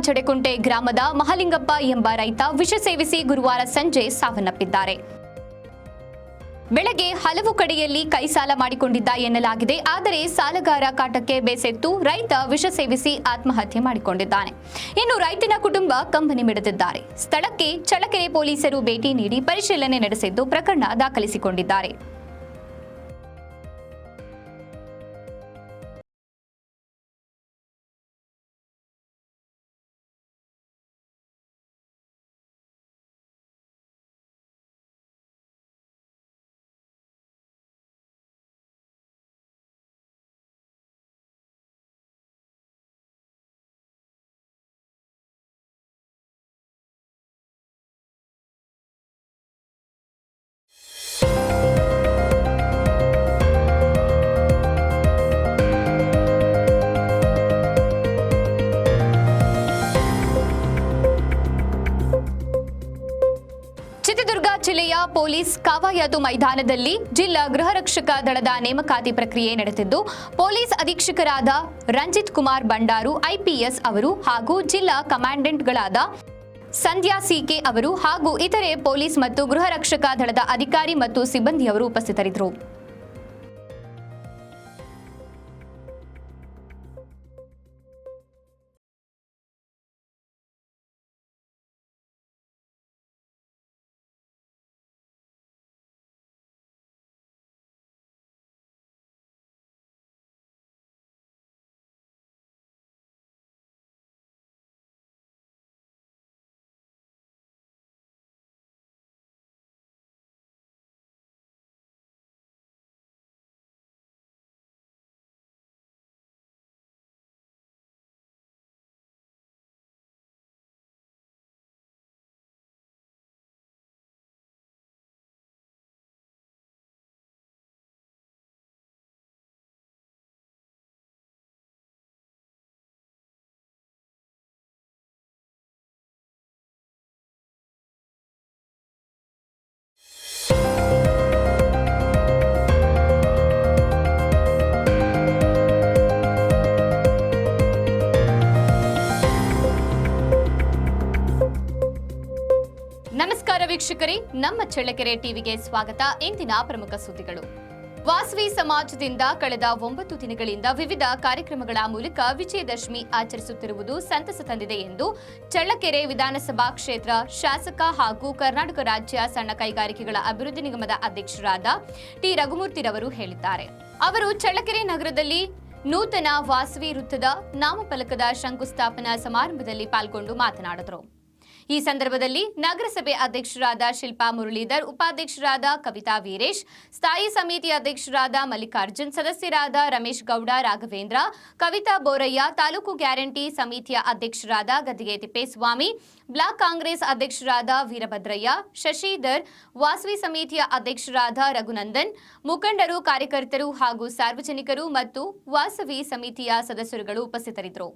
ಚಡೆಕುಂಟೆ ಗ್ರಾಮದ ಮಹಲಿಂಗಪ್ಪ ಎಂಬ ರೈತ ವಿಷ ಸೇವಿಸಿ ಗುರುವಾರ ಸಂಜೆ ಸಾವನ್ನಪ್ಪಿದ್ದಾರೆ. ಬೆಳಗ್ಗೆ ಹಲವು ಕಡೆಯಲ್ಲಿ ಕೈ ಸಾಲ ಮಾಡಿಕೊಂಡಿದ್ದ ಎನ್ನಲಾಗಿದೆ. ಆದರೆ ಸಾಲಗಾರ ಕಾಟಕ್ಕೆ ಬೇಸೆತ್ತು ರೈತ ವಿಷ ಸೇವಿಸಿ ಆತ್ಮಹತ್ಯೆ ಮಾಡಿಕೊಂಡಿದ್ದಾನೆ. ಇನ್ನು ರೈತನ ಕುಟುಂಬ ಕಂಬನಿ ಮಿಡಿದಿದ್ದಾರೆ. ಸ್ಥಳಕ್ಕೆ ಚಳ್ಳಕೆರೆ ಪೊಲೀಸರು ಭೇಟಿ ನೀಡಿ ಪರಿಶೀಲನೆ ನಡೆಸಿದ್ದು ಪ್ರಕರಣ ದಾಖಲಿಸಿಕೊಂಡಿದ್ದಾರೆ. ಚಿತ್ರದುರ್ಗ ಜಿಲ್ಲೆಯ ಪೊಲೀಸ್ ಕವಾಯತು ಮೈದಾನದಲ್ಲಿ ಜಿಲ್ಲಾ ಗೃಹ ರಕ್ಷಕ ದಳದ ನೇಮಕಾತಿ ಪ್ರಕ್ರಿಯೆ ನಡೆದಿದ್ದು, ಪೊಲೀಸ್ ಅಧೀಕ್ಷಕರಾದ ರಂಜಿತ್ ಕುಮಾರ್ ಬಂಡಾರು ಐಪಿಎಸ್ ಅವರು ಹಾಗೂ ಜಿಲ್ಲಾ ಕಮಾಂಡೆಂಟ್ಗಳಾದ ಸಂಧ್ಯಾ ಸಿಕೆ ಅವರು ಹಾಗೂ ಇತರೆ ಪೊಲೀಸ್ ಮತ್ತು ಗೃಹ ರಕ್ಷಕ ದಳದ ಅಧಿಕಾರಿ ಮತ್ತು ಸಿಬ್ಬಂದಿಯವರು ಉಪಸ್ಥಿತರಿದ್ದರು. ನಮಸ್ಕಾರ ವೀಕ್ಷಕರೇ, ನಮ್ಮ ಚಳ್ಳಕೆರೆ ಟಿವಿಗೆ ಸ್ವಾಗತ. ಇಂದಿನ ಪ್ರಮುಖ ಸುದ್ದಿಗಳು. ವಾಸವಿ ಸಮಾಜದಿಂದ ಕಳೆದ 9 ದಿನಗಳಿಂದ ವಿವಿಧ ಕಾರ್ಯಕ್ರಮಗಳ ಮೂಲಕ ವಿಜಯದಶಮಿ ಆಚರಿಸುತ್ತಿರುವುದು ಸಂತಸ ತಂದಿದೆ ಎಂದು ಚಳ್ಳಕೆರೆ ವಿಧಾನಸಭಾ ಕ್ಷೇತ್ರ ಶಾಸಕ ಹಾಗೂ ಕರ್ನಾಟಕ ರಾಜ್ಯ ಸಣ್ಣ ಕೈಗಾರಿಕೆಗಳ ಅಭಿವೃದ್ಧಿ ನಿಗಮದ ಅಧ್ಯಕ್ಷರಾದ ಟಿ ರಘುಮೂರ್ತಿರವರು ಹೇಳಿದ್ದಾರೆ. ಅವರು ಚಳ್ಳಕೆರೆ ನಗರದಲ್ಲಿ ನೂತನ ವಾಸವಿ ವೃತ್ತದ ನಾಮಫಲಕದ ಶಂಕುಸ್ಥಾಪನಾ ಸಮಾರಂಭದಲ್ಲಿ ಪಾಲ್ಗೊಂಡು ಮಾತನಾಡಿದರು. ಈ ಸಂದರ್ಭದಲ್ಲಿ ನಗರಸಭೆ ಅಧ್ಯಕ್ಷರಾದ ಶಿಲ್ಪಾ ಮುರಳೀಧರ್, ಉಪಾಧ್ಯಕ್ಷರಾದ ಕವಿತಾ ವೀರೇಶ್, ಸ್ಥಾಯಿ ಸಮಿತಿ ಅಧ್ಯಕ್ಷರಾದ ಮಲ್ಲಿಕಾರ್ಜುನ್, ಸದಸ್ಯರಾದ ರಮೇಶ್ ಗೌಡ, ರಾಘವೇಂದ್ರ, ಕವಿತಾ ಬೋರಯ್ಯ, ತಾಲೂಕು ಗ್ಯಾರಂಟಿ ಸಮಿತಿಯ ಅಧ್ಯಕ್ಷರಾದ ಗದ್ದಿಗೆ ತಿಪ್ಪೇಸ್ವಾಮಿ, ಬ್ಲಾಕ್ ಕಾಂಗ್ರೆಸ್ ಅಧ್ಯಕ್ಷರಾದ ವೀರಭದ್ರಯ್ಯ, ಶಶಿಧರ್, ವಾಸವಿ ಸಮಿತಿಯ ಅಧ್ಯಕ್ಷರಾದ ರಘುನಂದನ್, ಮುಖಂಡರು, ಕಾರ್ಯಕರ್ತರು ಹಾಗೂ ಸಾರ್ವಜನಿಕರು ಮತ್ತು ವಾಸವಿ ಸಮಿತಿಯ ಸದಸ್ಯರುಗಳು ಉಪಸ್ಥಿತರಿದ್ದರು.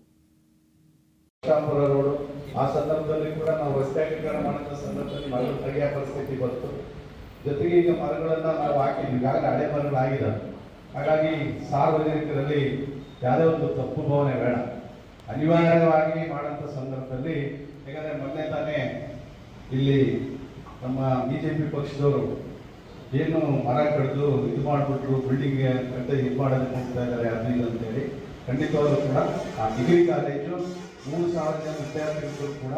ಆ ಸಂದರ್ಭದಲ್ಲಿ ಕೂಡ ನಾವು ರಸ್ತೆಗಳ ಮಾಡಿದ ಸಂದರ್ಭದಲ್ಲಿ ಮರಗಳು ತೆಗೆಯ ಪರಿಸ್ಥಿತಿ ಬಂತು. ಜೊತೆಗೆ ಈಗ ಮರಗಳನ್ನ ನಾವು ಹಾಕಿದ್ವಿ, ಈಗಾಗಲೇ ಹಳೆ ಮರಗಳಾಗಿದ್ದಾವೆ. ಹಾಗಾಗಿ ಸಾರ್ವಜನಿಕರಲ್ಲಿ ಯಾವುದೇ ಒಂದು ತಪ್ಪು ಭಾವನೆ ಬೇಡ. ಅನಿವಾರ್ಯವಾಗಿ ಮಾಡೋಂಥ ಸಂದರ್ಭದಲ್ಲಿ ಯಾಕಂದರೆ ಮೊನ್ನೆ ತಾನೇ ಇಲ್ಲಿ ನಮ್ಮ BJP ಪಕ್ಷದವರು ಏನು ಮರ ಕಡಿದು ಇದು ಮಾಡಿಬಿಟ್ರು, ಬಿಲ್ಡಿಂಗ್ ಇದು ಮಾಡೋದಕ್ಕೆ ಹೋಗ್ತಾ ಇದ್ದಾರೆ ಅದು ಅಂತೇಳಿ. ಖಂಡಿತವಾಗೂ ಕೂಡ ಆ ಡಿಗ್ರಿ ಕಾಲೇಜು 3,000 ಜನ ವಿದ್ಯಾರ್ಥಿಗಳು ಕೂಡ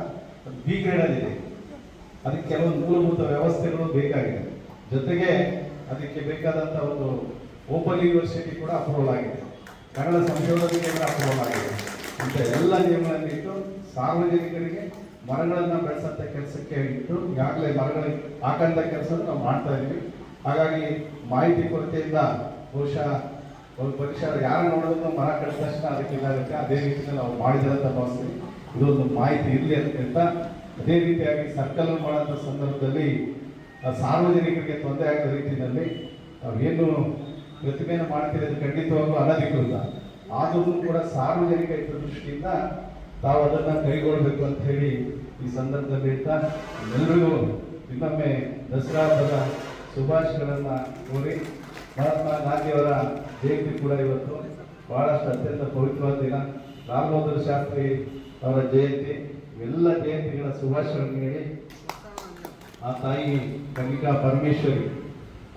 ಬಿ ಗ್ರೇಡಲ್ಲಿದೆ. ಅದಕ್ಕೆ ಕೆಲವೊಂದು ಮೂಲಭೂತ ವ್ಯವಸ್ಥೆಗಳು ಬೇಕಾಗಿದೆ. ಜೊತೆಗೆ ಅದಕ್ಕೆ ಬೇಕಾದಂಥ ಒಂದು ಓಪನ್ ಯೂನಿವರ್ಸಿಟಿ ಕೂಡ ಅಪ್ರೂವಲ್ ಆಗಿದೆ, ಕನ್ನಡ ಸಂಶೋಧನೆ ಕೇಂದ್ರ ಅಪ್ರೂವಲ್ ಆಗಿದೆ ಅಂತ ಎಲ್ಲ ನಿಯಮಗಳನ್ನು ಇಟ್ಟು ಸಾರ್ವಜನಿಕರಿಗೆ ಮರಗಳನ್ನು ಬೆಳೆಸಂಥ ಕೆಲಸಕ್ಕೆ ಇಟ್ಟು ಈಗಾಗಲೇ ಮರಗಳಿಗೆ ಹಾಕಂಥ ಕೆಲಸ ನಾವು ಮಾಡ್ತಾ ಇದ್ದೀವಿ. ಹಾಗಾಗಿ ಮಾಹಿತಿ ಕೊರತೆಯಿಂದ ಬಹುಶಃ ಒಂದು ಪರೀಕ್ಷೆ ಯಾರು ನೋಡೋದು ಮರ ಕಡಿದ ತಕ್ಷಣ ಅದಕ್ಕೆ ಇದಾಗುತ್ತೆ. ಅದೇ ರೀತಿಯಲ್ಲಿ ನಾವು ಮಾಡಿದಂಥ ಭಾವಿಸ್ತೀವಿ. ಇದೊಂದು ಮಾಹಿತಿ ಇರಲಿ ಅಂತ. ಅದೇ ರೀತಿಯಾಗಿ ಸರ್ಕಲ್ ಮಾಡೋಂಥ ಸಂದರ್ಭದಲ್ಲಿ ಸಾರ್ವಜನಿಕರಿಗೆ ತೊಂದರೆ ಆಗೋ ರೀತಿಯಲ್ಲಿ ನಾವೇನು ಪ್ರತಿಮೆಯನ್ನು ಮಾಡ್ತೀವಿ ಅದು ಖಂಡಿತವಾಗೂ ಅನಧಿಕೃತ. ಆದರೂ ಕೂಡ ಸಾರ್ವಜನಿಕ ಹಿತದೃಷ್ಟಿಯಿಂದ ತಾವು ಅದನ್ನು ಕೈಗೊಳ್ಳಬೇಕು ಅಂತ ಹೇಳಿ ಈ ಸಂದರ್ಭದಲ್ಲಿ ಹೇಳ್ತಾ ಎಲ್ಲರಿಗೂ ಇನ್ನೊಮ್ಮೆ ದಸರಾ ಹಬ್ಬದ ಶುಭಾಶಯಗಳನ್ನು ಕೋರಿ, ಮಹಾತ್ಮ ಗಾಂಧಿಯವರ ಜಯಂತಿ ಕೂಡ ಇವತ್ತು ಬಹಳಷ್ಟು ಅತ್ಯಂತ ಪವಿತ್ರವಾದ ದಿನ. ಲಾಲ್ ಬಹದ್ದೂರ್ ಶಾಸ್ತ್ರಿ ಅವರ ಜಯಂತಿ, ಎಲ್ಲ ಜಯಂತಿಗಳ ಶುಭಾಶಯಗಳನ್ನು ಹೇಳಿ ಆ ತಾಯಿ ಕನ್ನಿಕಾ ಪರಮೇಶ್ವರಿ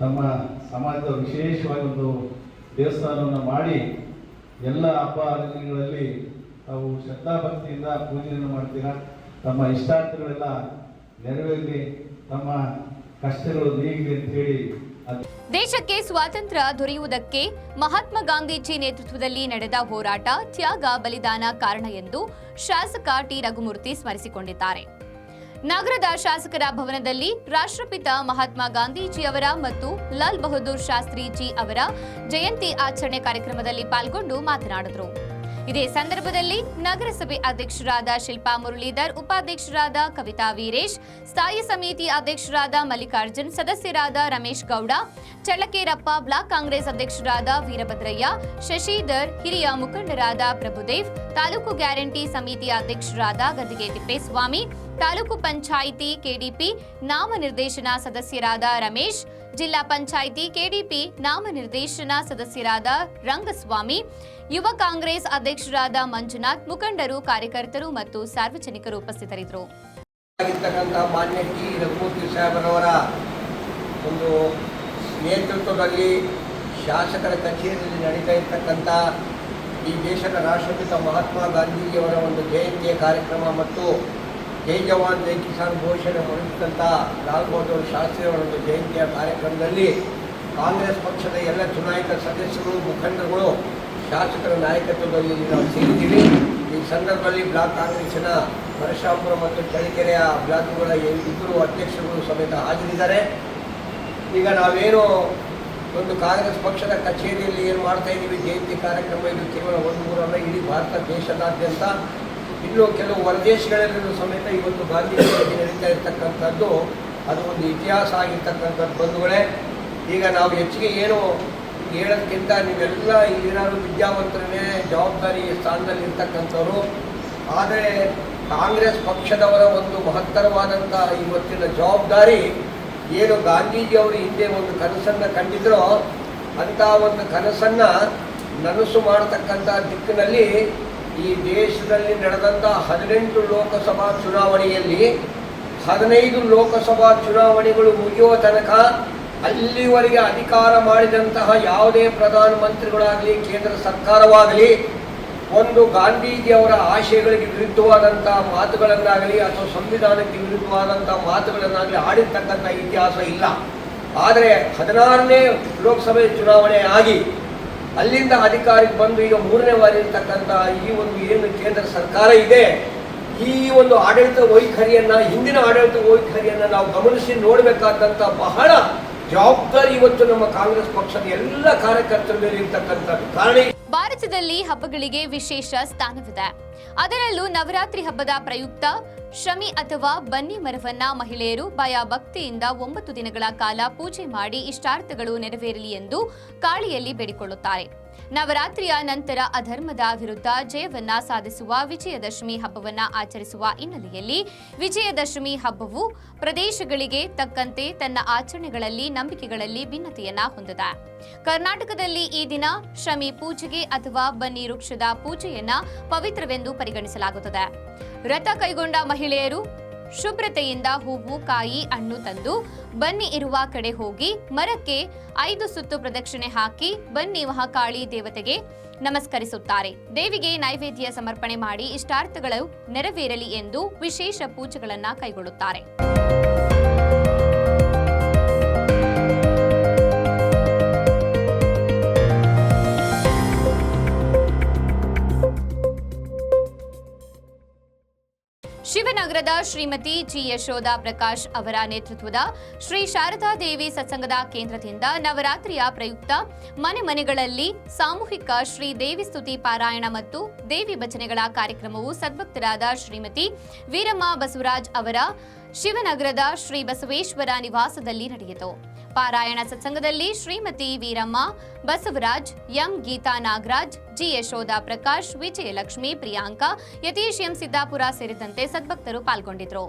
ತಮ್ಮ ಸಮಾಜದ ವಿಶೇಷವಾಗಿ ಒಂದು ದೇವಸ್ಥಾನವನ್ನು ಮಾಡಿ ಎಲ್ಲ ಹಬ್ಬ ಹರಿದಿನಗಳಲ್ಲಿ ತಾವು ಶ್ರದ್ಧಾಭಕ್ತಿಯಿಂದ ಪೂಜೆಯನ್ನು ಮಾಡ್ತೀರಾ. ತಮ್ಮ ಇಷ್ಟಾರ್ಥಗಳೆಲ್ಲ ನೆರವೇರಲಿ, ತಮ್ಮ ಕಷ್ಟಗಳು ನೀಗಲಿ ಅಂತ ಹೇಳಿ. ದೇಶಕ್ಕೆ ಸ್ವಾತಂತ್ರ್ಯ ದೊರೆಯುವುದಕ್ಕೆ ಮಹಾತ್ಮ ಗಾಂಧೀಜಿ ನೇತೃತ್ವದಲ್ಲಿ ನಡೆದ ಹೋರಾಟ, ತ್ಯಾಗ, ಬಲಿದಾನ ಕಾರಣ ಎಂದು ಶಾಸಕ ಟಿ ರಘುಮೂರ್ತಿ ಸ್ಮರಿಸಿಕೊಂಡಿದ್ದಾರೆ. ನಗರದ ಶಾಸಕರ ಭವನದಲ್ಲಿ ರಾಷ್ಟ್ರಪಿತ ಮಹಾತ್ಮ ಗಾಂಧೀಜಿಯವರ ಮತ್ತು ಲಾಲ್ ಬಹದ್ದೂರ್ ಶಾಸ್ತ್ರೀಜಿ ಅವರ ಜಯಂತಿ ಆಚರಣೆ ಕಾರ್ಯಕ್ರಮದಲ್ಲಿ ಪಾಲ್ಗೊಂಡು ಮಾತನಾಡಿದರು. ಇದೇ ಸಂದರ್ಭದಲ್ಲಿ ನಗರಸಭೆ ಅಧ್ಯಕ್ಷರಾದ ಶಿಲ್ಪಾ ಮುರಳೀಧರ್, ಉಪಾಧ್ಯಕ್ಷರಾದ ಕವಿತಾ ವೀರೇಶ್, ಸ್ಥಾಯಿ ಸಮಿತಿ ಅಧ್ಯಕ್ಷರಾದ ಮಲ್ಲಿಕಾರ್ಜುನ್, ಸದಸ್ಯರಾದ ರಮೇಶ್ ಗೌಡ, ಚಳ್ಳಕೇರಪ್ಪ, ಬ್ಲಾಕ್ ಕಾಂಗ್ರೆಸ್ ಅಧ್ಯಕ್ಷರಾದ ವೀರಭದ್ರಯ್ಯ, ಶಶಿಧರ್, ಹಿರಿಯ ಮುಖಂಡರಾದ ಪ್ರಭುದೇವ್, ತಾಲೂಕು ಗ್ಯಾರಂಟಿ ಸಮಿತಿ ಅಧ್ಯಕ್ಷರಾದ ಗದ್ದಿಗೆ ತಿಪ್ಪೇಸ್ವಾಮಿ, ತಾಲೂಕು ಪಂಚಾಯಿತಿ ಕೆಡಿಪಿ ನಾಮನಿರ್ದೇಶನ ಸದಸ್ಯರಾದ ರಮೇಶ್, ಜಿಲ್ಲಾ ಪಂಚಾಯಿತಿ ಕೆಡಿಪಿ ನಾಮನಿರ್ದೇಶನ ಸದಸ್ಯರಾದ ರಂಗಸ್ವಾಮಿ, ಯುವ ಕಾಂಗ್ರೆಸ್ ಅಧ್ಯಕ್ಷರಾದ ಮಂಜುನಾಥ್, ಮುಖಂಡರು, ಕಾರ್ಯಕರ್ತರು ಮತ್ತು ಸಾರ್ವಜನಿಕರು ಉಪಸ್ಥಿತರಿದ್ದರು. ಮಾನ್ಯ ಟಿ ರಘುಮೂರ್ತಿ ಸಾಹೇಬರವರ ಒಂದು ನೇತೃತ್ವದಲ್ಲಿ ಶಾಸಕರ ಕಚೇರಿಯಲ್ಲಿ ನಡೀತಾ ಇರ್ತಕ್ಕಂಥ ಈ ದೇಶದ ರಾಷ್ಟ್ರಪಿತ ಮಹಾತ್ಮ ಗಾಂಧೀಜಿಯವರ ಒಂದು ಜಯಂತಿಯ ಕಾರ್ಯಕ್ರಮ ಮತ್ತು ಜೈ ಜವಾನ್ ಜೈ ಕಿಸಾನ್ ಘೋಷಣೆ ಹೊರಡಿಸಿದಂಥ ಲಾಲ್ ಬಹದ್ದೂರ್ ಶಾಸ್ತ್ರಿಯವರ ಒಂದು ಜಯಂತಿಯ ಕಾರ್ಯಕ್ರಮದಲ್ಲಿ ಕಾಂಗ್ರೆಸ್ ಪಕ್ಷದ ಎಲ್ಲ ಚುನಾಯಿತ ಸದಸ್ಯರು, ಮುಖಂಡರುಗಳು, ಶಾಸಕರ ನಾಯಕತ್ವದಲ್ಲಿ ನಾವು ಸೇರಿದ್ದೀವಿ. ಈ ಸಂದರ್ಭದಲ್ಲಿ ಬ್ಲಾಕ್ ಕಾಂಗ್ರೆಸ್ಸಿನ ಪರಶುರಾಮಪುರ ಮತ್ತು ಚಳ್ಳಕೆರೆಯ ಬ್ಲಾಕ್ಗಳ ಇಬ್ಬರು ಅಧ್ಯಕ್ಷರುಗಳು ಸಮೇತ ಹಾಜರಿದ್ದಾರೆ. ಈಗ ನಾವೇನು ಒಂದು ಕಾಂಗ್ರೆಸ್ ಪಕ್ಷದ ಕಚೇರಿಯಲ್ಲಿ ಏನು ಮಾಡ್ತಾ ಇದ್ದೀವಿ, ಜಯಂತಿ ಕಾರ್ಯಕ್ರಮ, ಇದು ಕೇವಲ ಒಂದು ಊರಲ್ಲ, ಇಡೀ ಭಾರತ ದೇಶದಾದ್ಯಂತ ಇನ್ನು ಕೆಲವು ಹೊರದೇಶಗಳಲ್ಲೂ ಸಮೇತ ಇವತ್ತು ಗಾಂಧಿ ಜಯಂತಿ ನಡೀತಾ ಇರ್ತಕ್ಕಂಥದ್ದು ಅದು ಒಂದು ಇತಿಹಾಸ ಆಗಿರ್ತಕ್ಕಂಥದ್ದು. ಬಂಧುಗಳೇ, ಈಗ ನಾವು ಹೆಚ್ಚಿಗೆ ಏನು ಹೇಳೋದಕ್ಕಿಂತ ನೀವೆಲ್ಲ ಇಲ್ಲಿರೋರು ವಿದ್ಯಾವಂತರನ್ನೇ ಜವಾಬ್ದಾರಿ ಸ್ಥಾನದಲ್ಲಿ ಇರ್ತಕ್ಕಂಥವ್ರು. ಆದರೆ ಕಾಂಗ್ರೆಸ್ ಪಕ್ಷದವರ ಒಂದು ಮಹತ್ತರವಾದಂಥ ಇವತ್ತಿನ ಜವಾಬ್ದಾರಿ ಏನು ಗಾಂಧೀಜಿಯವರು ಹಿಂದೆ ಒಂದು ಕನಸನ್ನು ಕಂಡಿದ್ರೋ ಅಂಥ ಒಂದು ಕನಸನ್ನು ನನಸು ಮಾಡತಕ್ಕಂಥ ದಿಕ್ಕಿನಲ್ಲಿ ಈ ದೇಶದಲ್ಲಿ ನಡೆದಂಥ 18 ಲೋಕಸಭಾ ಚುನಾವಣೆಯಲ್ಲಿ 15 ಲೋಕಸಭಾ ಚುನಾವಣೆಗಳು ಮುಗಿಯುವ ತನಕ ಅಲ್ಲಿವರೆಗೆ ಅಧಿಕಾರ ಮಾಡಿದಂತಹ ಯಾವುದೇ ಪ್ರಧಾನಮಂತ್ರಿಗಳಾಗಲಿ ಕೇಂದ್ರ ಸರ್ಕಾರವಾಗಲಿ ಒಂದು ಗಾಂಧೀಜಿಯವರ ಆಶಯಗಳಿಗೆ ವಿರುದ್ಧವಾದಂಥ ಮಾತುಗಳನ್ನಾಗಲಿ ಅಥವಾ ಸಂವಿಧಾನಕ್ಕೆ ವಿರುದ್ಧವಾದಂಥ ಮಾತುಗಳನ್ನಾಗಲಿ ಆಡಿರ್ತಕ್ಕಂಥ ಇತಿಹಾಸ ಇಲ್ಲ. ಆದರೆ 16ನೇ ಲೋಕಸಭೆ ಚುನಾವಣೆ ಆಗಿ ಅಲ್ಲಿಂದ ಅಧಿಕಾರಕ್ಕೆ ಬಂದು ಈಗ 3ನೇ ಬಾರಿ ಇರ್ತಕ್ಕಂಥ ಈ ಒಂದು ಏನು ಕೇಂದ್ರ ಸರ್ಕಾರ ಇದೆ, ಈ ಒಂದು ಆಡಳಿತ ವೈಖರಿಯನ್ನು, ಹಿಂದಿನ ಆಡಳಿತ ವೈಖರಿಯನ್ನು ನಾವು ಗಮನಿಸಿ ನೋಡಬೇಕಾದಂಥ ಬಹಳ ಜವಾಬ್ದಾರಿ ಇವತ್ತು ನಮ್ಮ ಕಾಂಗ್ರೆಸ್ ಪಕ್ಷದ ಎಲ್ಲ ಕಾರ್ಯಕರ್ತರ ಮೇಲೆ ಇರ್ತಕ್ಕಂಥದ್ದು. ಕಾರಣ ಭಾರತದಲ್ಲಿ ಹಬ್ಬಗಳಿಗೆ ವಿಶೇಷ ಸ್ಥಾನವಿದೆ. ಅದರಲ್ಲೂ ನವರಾತ್ರಿ ಹಬ್ಬದ ಪ್ರಯುಕ್ತ ಶಮಿ ಅಥವಾ ಬನ್ನಿ ಮರವನ್ನ ಮಹಿಳೆಯರು ಭಯ ಭಕ್ತಿಯಿಂದ 9 ದಿನಗಳ ಕಾಲ ಪೂಜೆ ಮಾಡಿ ಇಷ್ಟಾರ್ಥಗಳು ನೆರವೇರಲಿ ಎಂದು ಕಾಳಿಯಲ್ಲಿ ಬೇಡಿಕೊಳ್ಳುತ್ತಾರೆ. ನವರಾತ್ರಿಯ ನಂತರ ಅಧರ್ಮದ ವಿರುದ್ಧ ಜಯವನ್ನ ಸಾಧಿಸುವ ವಿಜಯದಶಮಿ ಹಬ್ಬವನ್ನ ಆಚರಿಸುವ ಹಿನ್ನೆಲೆಯಲ್ಲಿ ವಿಜಯದಶಮಿ ಹಬ್ಬವು ಪ್ರದೇಶಗಳಿಗೆ ತಕ್ಕಂತೆ ತನ್ನ ಆಚರಣೆಗಳಲ್ಲಿ, ನಂಬಿಕೆಗಳಲ್ಲಿ ಭಿನ್ನತೆಯನ್ನ ಹೊಂದಿದೆ. ಕರ್ನಾಟಕದಲ್ಲಿ ಈ ದಿನ ಶಮಿ ಪೂಜೆಗೆ ಅಥವಾ ಬನ್ನಿ ವೃಕ್ಷದ ಪೂಜೆಯನ್ನ ಪವಿತ್ರವೆಂದು ಪರಿಗಣಿಸಲಾಗುತ್ತದೆ. ವ್ರತ ಕೈಗೊಂಡ ಮಹಿಳೆಯರು ಶುಭ್ರತೆಯಿಂದ ಹೂವು, ಕಾಯಿ, ಹಣ್ಣು ತಂದು ಬನ್ನಿ ಇರುವ ಕಡೆ ಹೋಗಿ ಮರಕ್ಕೆ 5 ಸುತ್ತು ಪ್ರದಕ್ಷಿಣೆ ಹಾಕಿ ಬನ್ನಿ ಮಹಾಕಾಳಿ ದೇವತೆಗೆ ನಮಸ್ಕರಿಸುತ್ತಾರೆ. ದೇವಿಗೆ ನೈವೇದ್ಯ ಸಮರ್ಪಣೆ ಮಾಡಿ ಇಷ್ಟಾರ್ಥಗಳು ನೆರವೇರಲಿ ಎಂದು ವಿಶೇಷ ಪೂಜೆಗಳನ್ನು ಕೈಗೊಳ್ಳುತ್ತಾರೆ. ಶಿವನಗರದ ಶ್ರೀಮತಿ ಜಿ ಯಶೋಧ ಪ್ರಕಾಶ್ ಅವರ ನೇತೃತ್ವದ ಶ್ರೀ ಶಾರದಾ ದೇವಿ ಸತ್ಸಂಗದ ಕೇಂದ್ರದಿಂದ ನವರಾತ್ರಿಯ ಪ್ರಯುಕ್ತ ಮನೆ ಮನೆಗಳಲ್ಲಿ ಸಾಮೂಹಿಕ ಶ್ರೀ ದೇವಿ ಸ್ತುತಿ ಪಾರಾಯಣ ಮತ್ತು ದೇವಿ ಭಜನೆಗಳ ಕಾರ್ಯಕ್ರಮವು ಸದ್ಭಕ್ತರಾದ ಶ್ರೀಮತಿ ವೀರಮ್ಮ ಬಸವರಾಜ್ ಅವರ ಶಿವನಗರದ ಶ್ರೀ ಬಸವೇಶ್ವರ ನಿವಾಸದಲ್ಲಿ ನಡೆಯಿತು. ಪಾರಾಯಣ ಸತ್ಸಂಗದಲ್ಲಿ Shrimati Veeramma Basavaraj, M Geetha Nagaraj, G Yashoda Prakash, Vijayalakshmi, Priyanka, Yathish, M Siddapura ಸೇರಿದಂತೆ ಸದ್ಭಕ್ತರು ಪಾಲ್ಗೊಂಡಿದ್ದರು.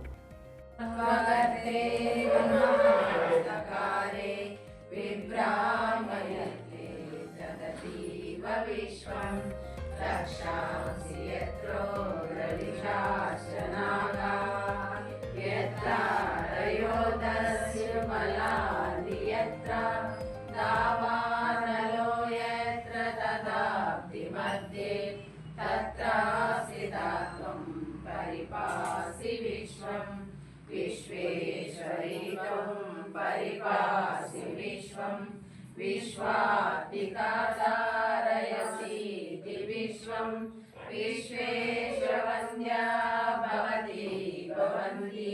ವಿಶ್ವಂ ರಕ್ಷಾಂಸಿ ಯತ್ರೋ परिपासि विश्वं विश्वेश्वरितं परिपासि विश्वं विश्वात्मिकाधारयसीति विश्वं विश्वेश्ववन्द्या भवति भवन्ति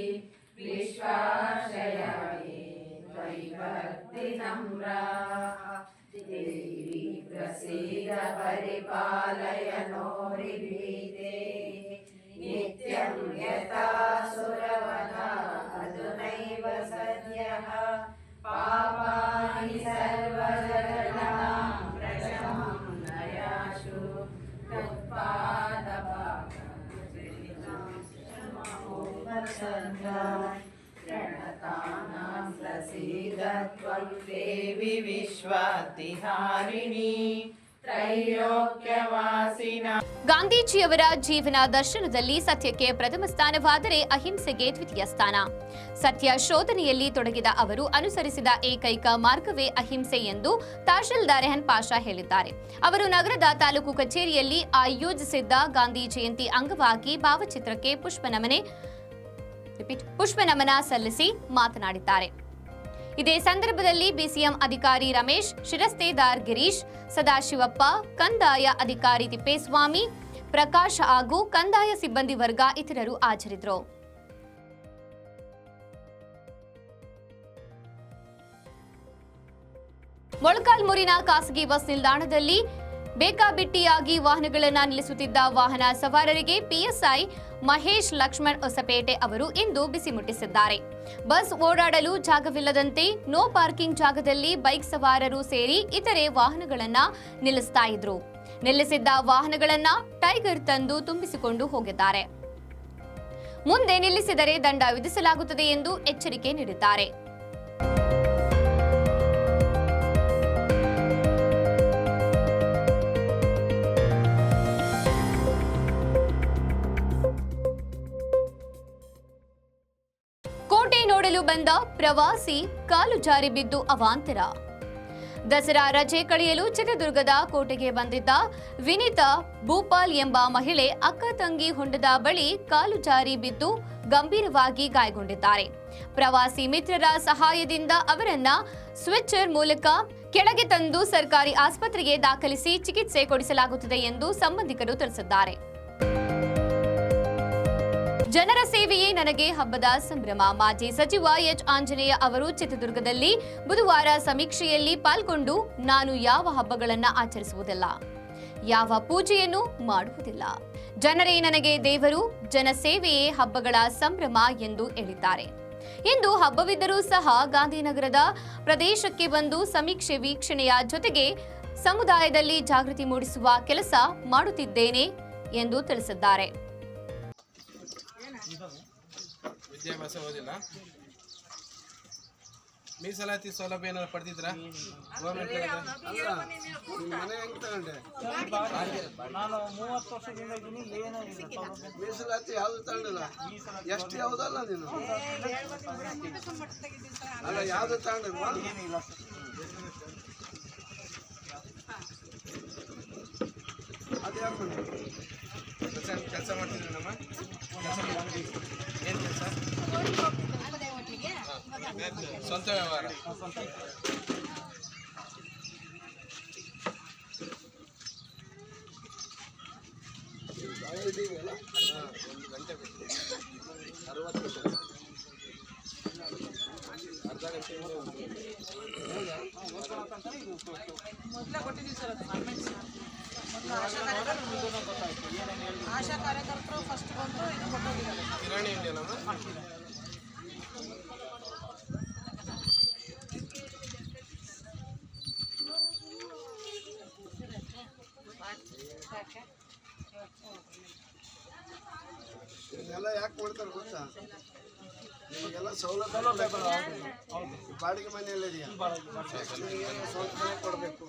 विश्वाश्रयामि त्वयि भक्तिनम्रा देवी प्रसीद परिपालय नो निर्भीते नित्यं यथा सुरवना अधुनैव सद्यः पापानि सर्वजगतां प्रशमं नयाशु प्रणतानां प्रसीद त्वं देवी विश्वातिहारिणी त्रैलोक्यवासिना ಗಾಂಧೀಜಿಯವರ ಜೀವನ ದರ್ಶನದಲ್ಲಿ ಸತ್ಯಕ್ಕೆ ಪ್ರಥಮ ಸ್ಥಾನವಾದರೆ ಅಹಿಂಸೆಗೆ ದ್ವಿತೀಯ ಸ್ಥಾನ. ಸತ್ಯ ಶೋಧನೆಯಲ್ಲಿ ತೊಡಗಿದ ಅವರು ಅನುಸರಿಸಿದ ಏಕೈಕ ಮಾರ್ಗವೇ ಅಹಿಂಸೆ ಎಂದು ತಹಶೀಲ್ದಾರ್ ರೆಹನ್ ಪಾಷಾ ಹೇಳಿದ್ದಾರೆ. ಅವರು ನಗರದ ತಾಲೂಕು ಕಚೇರಿಯಲ್ಲಿ ಆಯೋಜಿಸಿದ್ದ ಗಾಂಧಿ ಜಯಂತಿ ಅಂಗವಾಗಿ ಭಾವಚಿತ್ರಕ್ಕೆ ಪುಷ್ಪನಮನ ಸಲ್ಲಿಸಿ ಮಾತನಾಡಿದ್ದಾರೆ. ಇದೇ ಸಂದರ್ಭದಲ್ಲಿ ಬಿಸಿಎಂ ಅಧಿಕಾರಿ ರಮೇಶ್, ಶಿರಸ್ತೇದಾರ್ ಗಿರೀಶ್, ಸದಾಶಿವಪ್ಪ, ಕಂದಾಯ ಅಧಿಕಾರಿ ತಿಪ್ಪೇಸ್ವಾಮಿ, ಪ್ರಕಾಶ್ ಹಾಗೂ ಕಂದಾಯ ಸಿಬ್ಬಂದಿ ವರ್ಗ ಇತರರು ಹಾಜರಿದ್ದರು. ಮೊಳಕಾಲ್ಮೂರಿನ ಖಾಸಗಿ ಬಸ್ ನಿಲ್ದಾಣದಲ್ಲಿ ಬೇಕಾಬಿಟ್ಟಿಯಾಗಿ ವಾಹನಗಳನ್ನು ನಿಲ್ಲಿಸುತ್ತಿದ್ದ ವಾಹನ ಸವಾರರಿಗೆ ಪಿಎಸ್ಐ ಮಹೇಶ್ ಲಕ್ಷ್ಮಣ್ ಹೊಸಪೇಟೆ ಅವರು ಇಂದು ಬಿಸಿ ಮುಟ್ಟಿಸಿದ್ದಾರೆ. ಬಸ್ ಓಡಾಡಲು ಜಾಗವಿಲ್ಲದಂತೆ ನೋ ಪಾರ್ಕಿಂಗ್ ಜಾಗದಲ್ಲಿ ಬೈಕ್ ಸವಾರರು ಸೇರಿ ಇತರೆ ವಾಹನಗಳನ್ನ ನಿಲ್ಲಿಸ್ತಾ ಇದ್ರು. ನಿಲ್ಲಿಸಿದ್ದ ವಾಹನಗಳನ್ನ ಟೈಗರ್ ತಂದು ತುಂಬಿಸಿಕೊಂಡು ಹೋಗಿದ್ದಾರೆ. ಮುಂದೆ ನಿಲ್ಲಿಸಿದರೆ ದಂಡ ವಿಧಿಸಲಾಗುತ್ತದೆ ಎಂದು ಎಚ್ಚರಿಕೆ ನೀಡಿದ್ದಾರೆ. ಕೋಟೆ ನೋಡಲು ಬಂದ ಪ್ರವಾಸಿ ಕಾಲು ಜಾರಿ ಬಿದ್ದು ಅವಾಂತರ. ದಸರಾ ರಜೆ ಕಳೆಯಲು ಚಿತ್ರದುರ್ಗದ ಕೋಟೆಗೆ ಬಂದಿದ್ದ ವಿನಿತಾ ಭೂಪಾಲ್ ಎಂಬ ಮಹಿಳೆ ಅಕ್ಕ ತಂಗಿ ಹೊಂಡದ ಬಳಿ ಕಾಲು ಜಾರಿ ಬಿದ್ದು ಗಂಭೀರವಾಗಿ ಗಾಯಗೊಂಡಿದ್ದಾರೆ. ಪ್ರವಾಸಿ ಮಿತ್ರರ ಸಹಾಯದಿಂದ ಅವರನ್ನ ಸ್ವಿಚರ್ ಮೂಲಕ ಕೆಳಗೆ ತಂದು ಸರ್ಕಾರಿ ಆಸ್ಪತ್ರೆಗೆ ದಾಖಲಿಸಿ ಚಿಕಿತ್ಸೆ ಕೊಡಿಸಲಾಗುತ್ತದೆ ಎಂದು ಸಂಬಂಧಿಕರು ತಿಳಿಸಿದ್ದಾರೆ. ಜನರ ಸೇವೆಯೇ ನನಗೆ ಹಬ್ಬದ ಸಂಭ್ರಮ. ಮಾಜಿ ಸಚಿವ ಎಚ್ ಆಂಜನೇಯ ಅವರು ಚಿತ್ರದುರ್ಗದಲ್ಲಿ ಬುಧವಾರ ಸಮೀಕ್ಷೆಯಲ್ಲಿ ಪಾಲ್ಗೊಂಡು ನಾನು ಯಾವ ಹಬ್ಬಗಳನ್ನು ಆಚರಿಸುವುದಿಲ್ಲ, ಯಾವ ಪೂಜೆಯನ್ನು ಮಾಡುವುದಿಲ್ಲ, ಜನರೇ ನನಗೆ ದೇವರು, ಜನಸೇವೆಯೇ ಹಬ್ಬಗಳ ಸಂಭ್ರಮ ಎಂದು ಹೇಳಿದ್ದಾರೆ. ಇಂದು ಹಬ್ಬವಿದ್ದರೂ ಸಹ ಗಾಂಧಿನಗರದ ಪ್ರದೇಶಕ್ಕೆ ಬಂದು ಸಮೀಕ್ಷೆ ವೀಕ್ಷಣೆಯ ಜೊತೆಗೆ ಸಮುದಾಯದಲ್ಲಿ ಜಾಗೃತಿ ಮೂಡಿಸುವ ಕೆಲಸ ಮಾಡುತ್ತಿದ್ದೇನೆ ಎಂದು ತಿಳಿಸಿದ್ದಾರೆ. ವಿದ್ಯಾಭ್ಯಾಸ ಓದಿಲ್ಲ. ಮೀಸಲಾತಿ ಸೌಲಭ್ಯ ಏನಾದ್ರು ಪಡೆದಿದ್ರಾ? ಗೌರ್ಮೆಂಟ್ ಮನೆ ಹೆಂಗ್ ತಗೊಂಡೆ? ನಾನು 30 ವರ್ಷದಿಂದ ಇದ್ದೀನಿ. ಏನೂ ಇಲ್ಲ. ಮೀಸಲಾತಿ ಯಾವ್ದು ತಗೊಂಡಿಲ್ಲ? ಎಷ್ಟು ಯಾವುದಲ್ಲ ನೀನು? ಅಲ್ಲ ಯಾವ್ದು ತಗೊಂಡಿಲ್ವಾ? ಏನಿಲ್ಲ ಅದು ಯಾಕೆ ಬಂದಿದೆ? ಕೆಲಸ ಮಾಡ್ತಿದ್ರಿ ನಮ್ಮ ಏನು ಕೆಲಸ? ಸ್ವಂತ ವ್ಯವಹಾರ. ಒಂದು ಗಂಟೆ ಬೇಕು. 60 ಅರ್ಧ ಗಂಟೆ ಮೊದಲೇ ಕೊಟ್ಟಿದ್ದೀವಿ ಸರ್. ಅದು ಆಶಾ ಕಾರ್ಯಕರ್ತರು ಫಸ್ಟ್ ಬಂದು ಇದು ಕೊಟ್ಟೋಗಿದ್ದಾರೆ. ಕಿರಾಣಿ ಇದೆಯಲ್ಲಮ್ಮ? ಇದೆಲ್ಲ ಯಾಕೆ ಮಾಡ್ತಾರೆ ಗೊತ್ತಾ? ನಿಮಗೆಲ್ಲ ಸೌಲಭ್ಯಗಳು ಬಾಡಿಗೆ ಮನೆಯಲ್ಲೇ ಇದೆಯಾ ಸ್ವಂತ ಮನೆ ಕೊಡಬೇಕು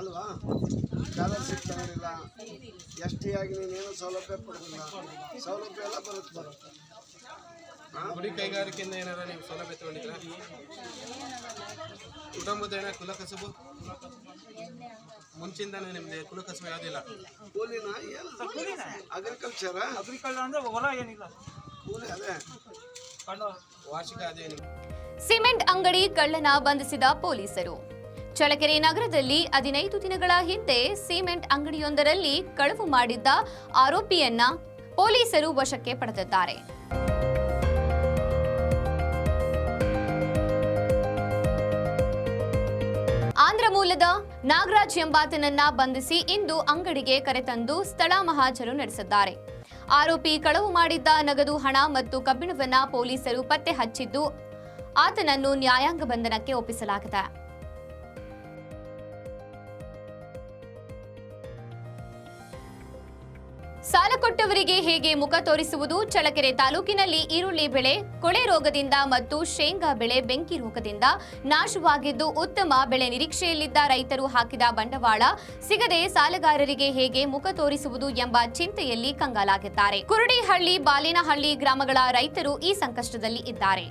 ಅಲ್ವಾ? ಸ್ಕಾಲರ್ಶಿಪ್ ತಗೊಂಡಿಲ್ಲ, ಎಸ್ ಟಿ ಆಗಿ ನೀನೇನು ಸೌಲಭ್ಯ ಪಡೆದಿಲ್ಲ, ಸೌಲಭ್ಯ ಎಲ್ಲ ಬರುತ್ತೆ. ಗುಡಿ ಕೈಗಾರಿಕೆಯಿಂದ ಏನಾರ ನೀವು ಸೌಲಭ್ಯ ತಗೊಂಡಿದ್ದೀರಾ? ಕುಟುಂಬದ ಕುಲಕಸುಬು ಮುಂಚಿಂದಾನೆ ನಿಮ್ದು ಕುಲಕಸುಬು ಯಾವುದಿಲ್ಲ? ಕೂಲಿನ ಏನು ಅಗ್ರಿಕಲ್ಚರ್ ಅಂದ್ರೆ ಹೊಲ ಏನಿಲ್ಲ, ಕೂಲಿ ಅದೇ ವಾರ್ಷಿಕ ಅದೇ ನಿಮ್ಗೆ. ಸಿಮೆಂಟ್ ಅಂಗಡಿ ಕಳ್ಳನ ಬಂಧಿಸಿದ ಪೊಲೀಸರು. ಚಳ್ಳಕೆರೆ ನಗರದಲ್ಲಿ 15 ದಿನಗಳ ಹಿಂದೆ ಸಿಮೆಂಟ್ ಅಂಗಡಿಯೊಂದರಲ್ಲಿ ಕಳವು ಮಾಡಿದ್ದ ಆರೋಪಿಯನ್ನ ಪೊಲೀಸರು ವಶಕ್ಕೆ ಪಡೆದಿದ್ದಾರೆ. ಆಂಧ್ರ ಮೂಲದ ನಾಗರಾಜ್ ಎಂಬಾತನನ್ನ ಬಂಧಿಸಿ ಇಂದು ಅಂಗಡಿಗೆ ಕರೆತಂದು ಸ್ಥಳ ಮಹಾಜರು ನಡೆಸಿದ್ದಾರೆ. ಆರೋಪಿ ಕಳವು ಮಾಡಿದ್ದ ನಗದು ಹಣ ಮತ್ತು ಕಬ್ಬಿಣವನ್ನ ಪೊಲೀಸರು ಪತ್ತೆ ಹಚ್ಚಿದ್ದು ಆತನನ್ನು ನ್ಯಾಯಾಂಗ ಬಂಧನಕ್ಕೆ ಒಪ್ಪಿಸಲಾಗಿದೆ. ಸಾಲ ಕೊಟ್ಟವರಿಗೆ ಹೇಗೆ ಮುಖ ತೋರಿಸುವುದು? ಚಳ್ಳಕೆರೆ ತಾಲೂಕಿನಲ್ಲಿ ಈರುಳ್ಳಿ ಬೆಳೆ ಕೊಳೆ ರೋಗದಿಂದ ಮತ್ತು ಶೇಂಗಾ ಬೆಳೆ ಬೆಂಕಿ ರೋಗದಿಂದ ನಾಶವಾಗಿದ್ದು ಉತ್ತಮ ಬೆಳೆ ನಿರೀಕ್ಷೆಯಲ್ಲಿದ್ದ ರೈತರು ಹಾಕಿದ ಬಂಡವಾಳ ಸಿಗದೆ ಸಾಲಗಾರರಿಗೆ ಹೇಗೆ ಮುಖ ತೋರಿಸುವುದು ಎಂಬ ಚಿಂತೆಯಲ್ಲಿ ಕಂಗಾಲಾಗಿದ್ದಾರೆ. ಕುರುಡಿಹಳ್ಳಿ, ಬಾಲೇನಹಳ್ಳಿ ಗ್ರಾಮಗಳ ರೈತರು ಈ ಸಂಕಷ್ಟದಲ್ಲಿ ಇದ್ದಾರೆ.